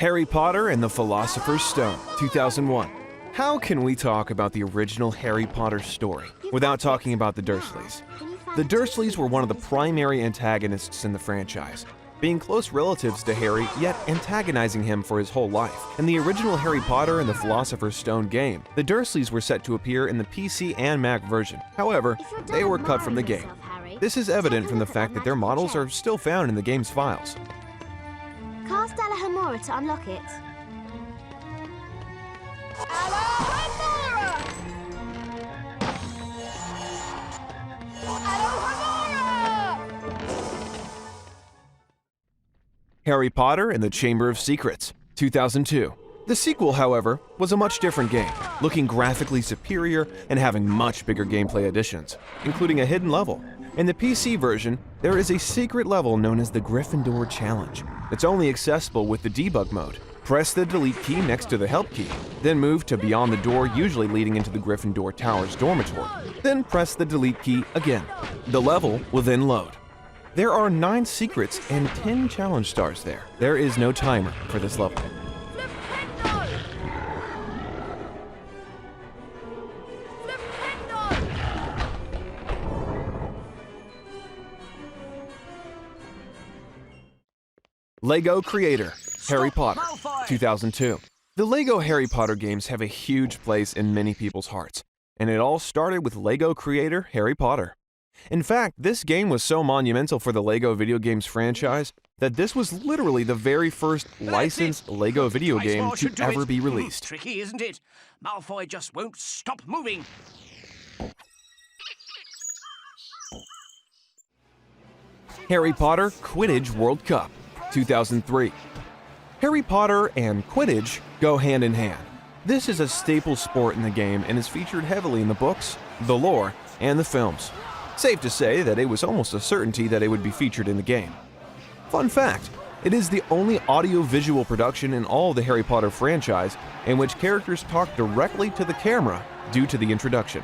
Harry Potter and the Philosopher's Stone, 2001. How can we talk about the original Harry Potter story without talking about the Dursleys? The Dursleys were one of the primary antagonists in the franchise, being close relatives to Harry, yet antagonizing him for his whole life. In the original Harry Potter and the Philosopher's Stone game, the Dursleys were set to appear in the PC and Mac version. However, they were cut from the game. This is evident from the fact that their models are still found in the game's files. Cast Alohomora to unlock it. Alohomora! Alohomora! Harry Potter and the Chamber of Secrets, 2002. The sequel, however, was a much different game, looking graphically superior and having much bigger gameplay additions, including a hidden level. In the PC version, there is a secret level known as the Gryffindor Challenge. It's only accessible with the debug mode. Press the delete key next to the help key, then move to beyond the door usually leading into the Gryffindor Tower's dormitory. Then press the delete key again. The level will then load. There are 9 secrets and 10 challenge stars there. There is no timer for this level. LEGO creator, Harry Potter, 2002. The LEGO Harry Potter games have a huge place in many people's hearts, and it all started with LEGO creator Harry Potter. In fact, this game was so monumental for the LEGO video games franchise that this was literally the very first licensed LEGO video game to ever be released. Tricky, isn't it? Malfoy just won't stop moving. Harry Potter Quidditch World Cup, 2003. Harry Potter and Quidditch go hand in hand. This is a staple sport in the game and is featured heavily in the books, the lore, and the films. Safe to say that it was almost a certainty that it would be featured in the game. Fun fact, it is the only audio-visual production in all of the Harry Potter franchise in which characters talk directly to the camera due to the introduction.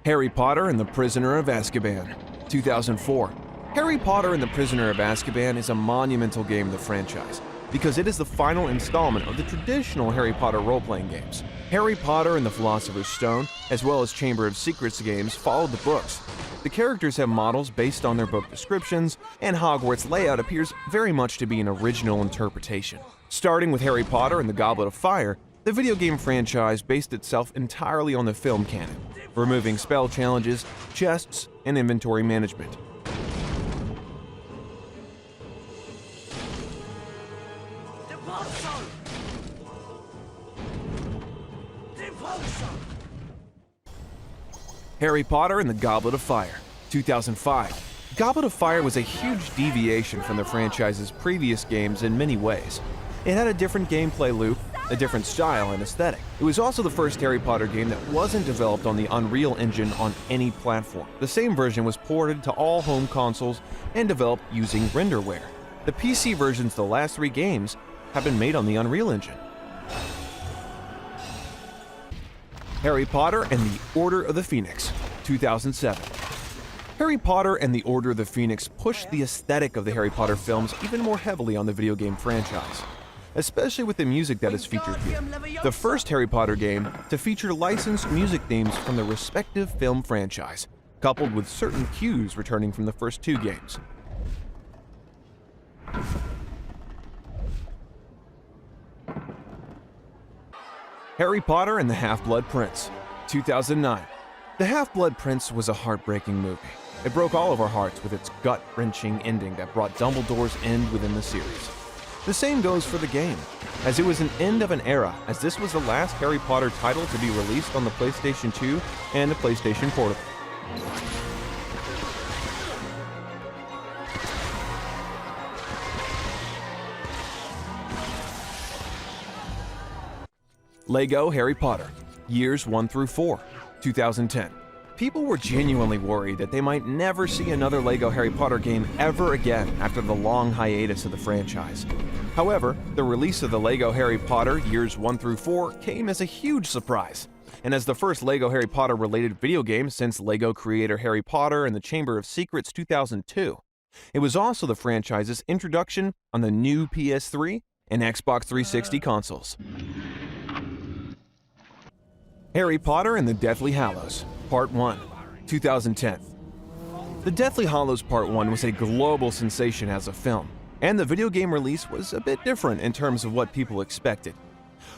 Harry Potter and the Prisoner of Azkaban, 2004. Harry Potter and the Prisoner of Azkaban is a monumental game in the franchise because it is the final installment of the traditional Harry Potter role-playing games. Harry Potter and the Philosopher's Stone, as well as Chamber of Secrets games, followed the books. The characters have models based on their book descriptions, and Hogwarts' layout appears very much to be an original interpretation. Starting with Harry Potter and the Goblet of Fire, the video game franchise based itself entirely on the film canon, removing spell challenges, chests, and inventory management. Harry Potter and the Goblet of Fire, 2005. Goblet of Fire was a huge deviation from the franchise's previous games in many ways. It had a different gameplay loop, a different style and aesthetic. It was also the first Harry Potter game that wasn't developed on the Unreal Engine on any platform. The same version was ported to all home consoles and developed using renderware. The PC versions of the last 3 games have been made on the Unreal Engine. Harry Potter and the Order of the Phoenix, 2007. Harry Potter and the Order of the Phoenix pushed the aesthetic of the Harry Potter films even more heavily on the video game franchise, especially with the music that is featured here. The first Harry Potter game to feature licensed music themes from the respective film franchise, coupled with certain cues returning from the first 2 games. Harry Potter and the Half-Blood Prince, 2009. The Half-Blood Prince was a heartbreaking movie. It broke all of our hearts with its gut-wrenching ending that brought Dumbledore's end within the series. The same goes for the game, as it was an end of an era, as this was the last Harry Potter title to be released on the PlayStation 2 and the PlayStation Portable. LEGO Harry Potter, years 1 through 4, 2010. People were genuinely worried that they might never see another LEGO Harry Potter game ever again after the long hiatus of the franchise. However, the release of the LEGO Harry Potter years 1 through 4 came as a huge surprise, and as the first LEGO Harry Potter related video game since LEGO creator Harry Potter and the Chamber of Secrets 2002. It was also the franchise's introduction on the new PS3 and Xbox 360 consoles. Harry Potter and the Deathly Hallows, Part 1, 2010. The Deathly Hallows Part 1 was a global sensation as a film, and the video game release was a bit different in terms of what people expected.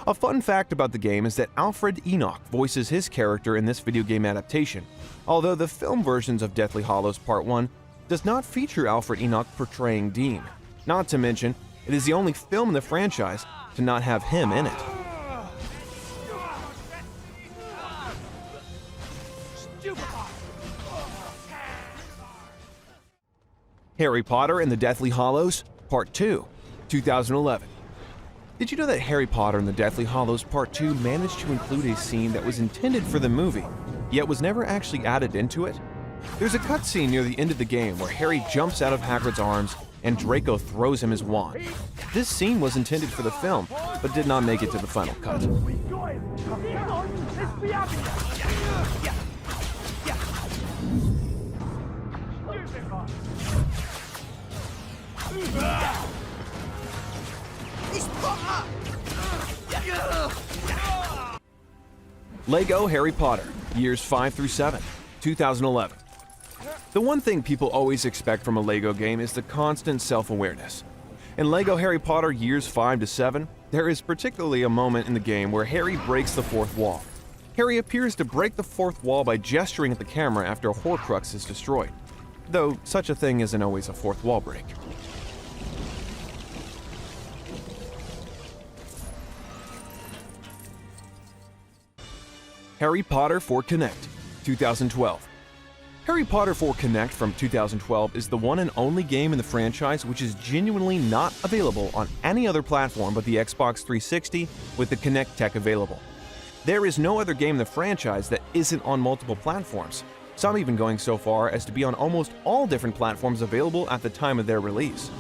A fun fact about the game is that Alfred Enoch voices his character in this video game adaptation, although the film versions of Deathly Hallows Part 1 does not feature Alfred Enoch portraying Dean. Not to mention, it is the only film in the franchise to not have him in it. Harry Potter and the Deathly Hallows, Part 2, 2011. Did you know that Harry Potter and the Deathly Hallows Part 2 managed to include a scene that was intended for the movie, yet was never actually added into it? There's a cutscene near the end of the game where Harry jumps out of Hagrid's arms and Draco throws him his wand. This scene was intended for the film, but did not make it to the final cut. Lego Harry Potter, years 5 through 7, 2011. The one thing people always expect from a Lego game is the constant self-awareness. In Lego Harry Potter years 5 to 7, there is particularly a moment in the game where Harry breaks the fourth wall. Harry appears to break the fourth wall by gesturing at the camera after a Horcrux is destroyed, though such a thing isn't always a fourth wall break. Harry Potter for Kinect, 2012. Harry Potter for Kinect from 2012 is the one and only game in the franchise which is genuinely not available on any other platform but the Xbox 360 with the Kinect tech available. There is no other game in the franchise that isn't on multiple platforms, some even going so far as to be on almost all different platforms available at the time of their release.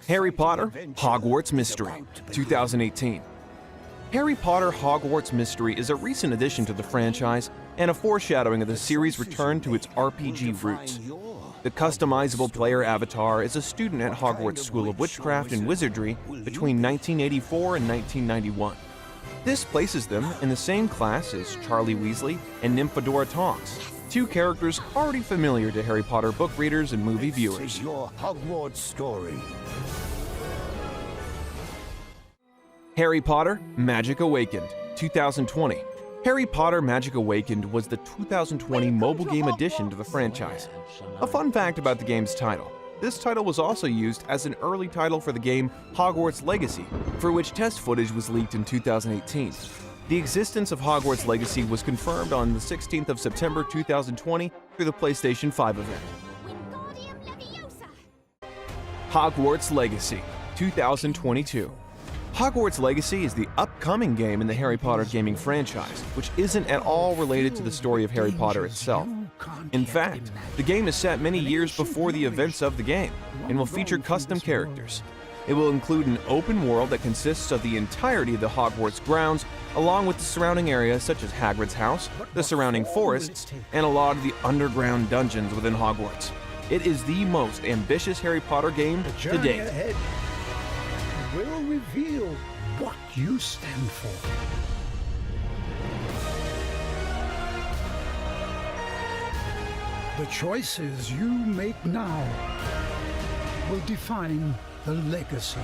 Harry Potter Hogwarts Mystery, 2018. Harry Potter Hogwarts Mystery is a recent addition to the franchise and a foreshadowing of the series' return to its RPG roots. The customizable player avatar is a student at Hogwarts School of Witchcraft and Wizardry between 1984 and 1991. This places them in the same class as Charlie Weasley and Nymphadora Tonks, two characters already familiar to Harry Potter book readers and movie viewers. This is your Hogwarts story. Harry Potter Magic Awakened, 2020. Harry Potter Magic Awakened was the 2020 mobile game addition to the franchise. A fun fact about the game's title: this title was also used as an early title for the game Hogwarts Legacy, for which test footage was leaked in 2018. The existence of Hogwarts Legacy was confirmed on the 16th of September 2020 through the PlayStation 5 event. Hogwarts Legacy, 2022. Hogwarts Legacy is the upcoming game in the Harry Potter gaming franchise, which isn't at all related to the story of Harry Potter itself. In fact, the game is set many years before the events of the game, and will feature custom characters. It will include an open world that consists of the entirety of the Hogwarts grounds, along with the surrounding areas such as Hagrid's house, the surrounding forests, and a lot of the underground dungeons within Hogwarts. It is the most ambitious Harry Potter game to date. Will reveal what you stand for. The choices you make now will define the legacy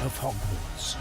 of Hogwarts.